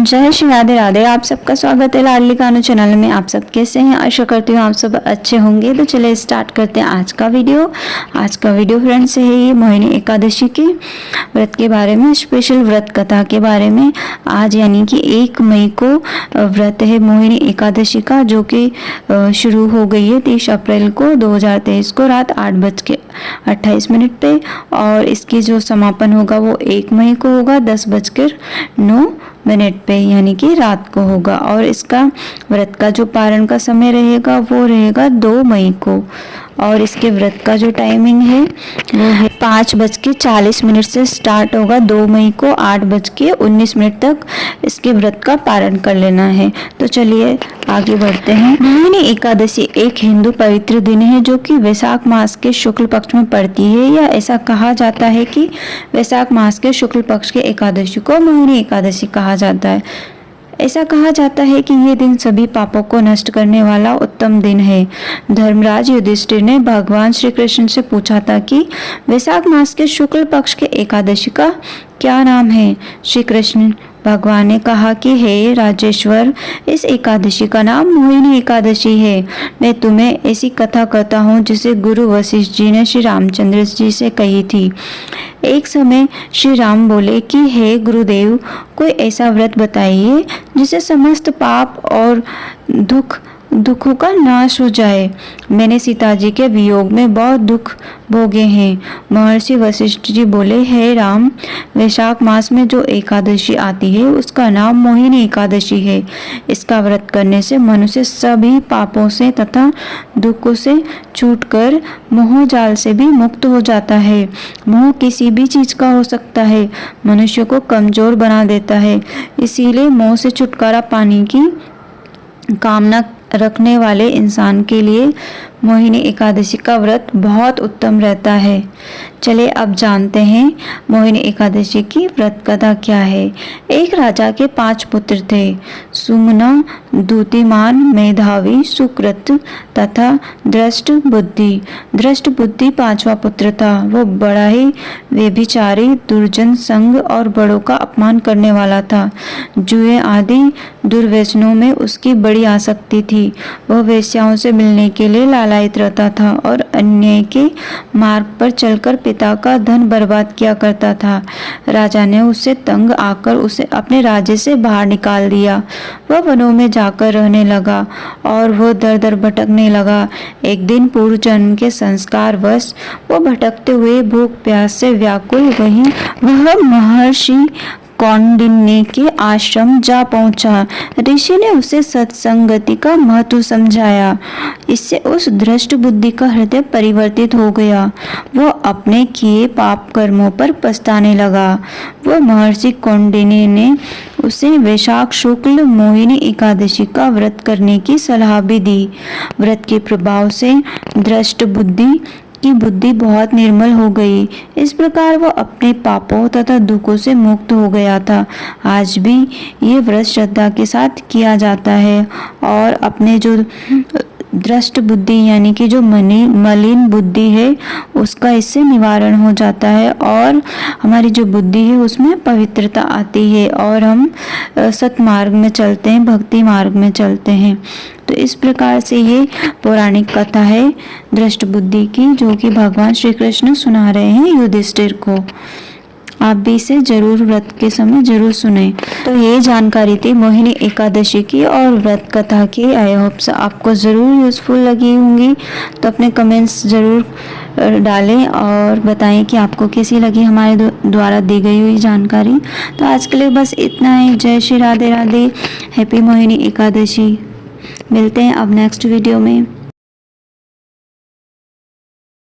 जय श्री राधे राधे। आप सबका स्वागत है लाडली कान्हा चैनल में। आप सब कैसे हैं? आशा करती हूँ आप सब अच्छे होंगे। तो चलिए स्टार्ट करते हैं आज का वीडियो। आज का वीडियो फ्रेंड्स है ये मोहिनी एकादशी के व्रत के बारे में, स्पेशल व्रत कथा के बारे में। आज यानी कि 1 मई को व्रत है मोहिनी एकादशी का, जो कि शुरू हो गई है 30 अप्रैल को 2023 को रात 8:28 पे, और इसकी जो समापन होगा वो 1 मई को होगा 10:09 पे, यानी कि रात को होगा। और इसका व्रत का जो पारण का समय रहेगा वो रहेगा 2 मई को, और इसके व्रत का जो टाइमिंग है वो है 5:40 से स्टार्ट होगा 2 मई को 8:19 तक इसके व्रत का पारण कर लेना है। तो चलिए आगे बढ़ते हैं। मोहिनी एकादशी एक हिंदू पवित्र दिन है जो कि वैशाख मास के शुक्ल पक्ष में पड़ती है, या ऐसा कहा जाता है कि वैशाख मास के शुक्ल पक्ष के एकादशी को मोहिनी एकादशी कहा जाता है। ऐसा कहा जाता है कि ये दिन सभी पापों को नष्ट करने वाला उत्तम दिन है। धर्मराज युधिष्ठिर ने भगवान श्री कृष्ण से पूछा था कि वैशाख मास के शुक्ल पक्ष के एकादशी का क्या नाम है। श्री कृष्ण भगवान ने कहा कि हे राजेश्वर, इस एकादशी का नाम मोहिनी एकादशी है। मैं तुम्हें ऐसी कथा कहता हूँ जिसे गुरु वशिष्ठ जी ने श्री रामचंद्र जी से कही थी। एक समय श्री राम बोले कि हे गुरुदेव, कोई ऐसा व्रत बताइए जिसे समस्त पाप और दुखों का नाश हो जाए। मैंने सीता जी के वियोग में बहुत दुख भोगे हैं। महर्षि वशिष्ठ जी बोले, हे राम, वैशाख मास में जो एकादशी आती है उसका नाम मोहिनी एकादशी है। इसका व्रत करने से मनुष्य सभी पापों से तथा दुखों से छूटकर मोह जाल से भी मुक्त हो जाता है। मोह किसी भी चीज का हो सकता है, मनुष्य को कमजोर बना देता है। इसीलिए मोह से छुटकारा पाने की कामना रखने वाले इंसान के लिए मोहिनी एकादशी का व्रत बहुत उत्तम रहता है। चलिए अब जानते हैं मोहिनी एकादशी की व्रत कथा क्या है। एक राजा के 5 पुत्र थे, सुमना, द्युतिमान, मेधावी, सुकृत तथा दृष्ट बुद्धि। दृष्ट बुद्धि 5वां पुत्र था। वो बड़ा ही व्यभिचारी, दुर्जन संग और बड़ों का अपमान करने वाला था। जुए आदि दुर्व्यसनों में उसकी बड़ी आसक्ति थी। वह वेश्याओं से मिलने के लिए लालायित रहता था और अन्याय के मार्ग पर चलकर पिता का धन बर्बाद किया करता था। राजा ने उससे तंग आकर उसे अपने राज्य से बाहर निकाल दिया। वह वनों में जाकर रहने लगा और वह दर दर भटकने लगा। एक दिन पूर्व जन्म के संस्कार वश वो भटकते हुए भूख प्यास से व्याकुल वह महर्षि कौंडिन्य के आश्रम जा पहुंचा। ऋषि ने उसे सत्संगति का महत्व समझाया। इससे उस दृष्ट बुद्धि का हृदय परिवर्तित हो गया। वो अपने किए पाप कर्मों पर पछताने लगा। वह महर्षि कौंडिन्य ने उसे वैशाख शुक्ल मोहिनी एकादशी का व्रत करने की सलाह भी दी। व्रत के प्रभाव से दृष्ट बुद्धि की बुद्धि बहुत निर्मल हो गई। इस प्रकार वो अपने पापों तथा दुखों से मुक्त हो गया था। आज भी ये व्रत श्रद्धा के साथ किया जाता है और अपने जो दृष्ट बुद्धि यानी कि जो मलिन बुद्धि है उसका इससे निवारण हो जाता है, और हमारी जो बुद्धि है उसमें पवित्रता आती है और हम सतमार्ग में चलते हैं, भक्ति मार्ग में चलते हैं। तो इस प्रकार से ये पौराणिक कथा है दृष्ट बुद्धि की, जो कि भगवान श्री कृष्ण सुना रहे हैं युधिष्ठिर को। आप भी इसे जरूर व्रत के समय जरूर सुने। तो ये जानकारी थी मोहिनी एकादशी की और व्रत कथा की। आई होप से आपको ज़रूर यूज़फुल लगी होंगी। तो अपने कमेंट्स ज़रूर डालें और बताएं कि आपको कैसी लगी हमारे द्वारा दी गई हुई जानकारी। तो आज के लिए बस इतना ही। जय श्री राधे राधे। हैप्पी मोहिनी एकादशी। मिलते हैं अब नेक्स्ट वीडियो में।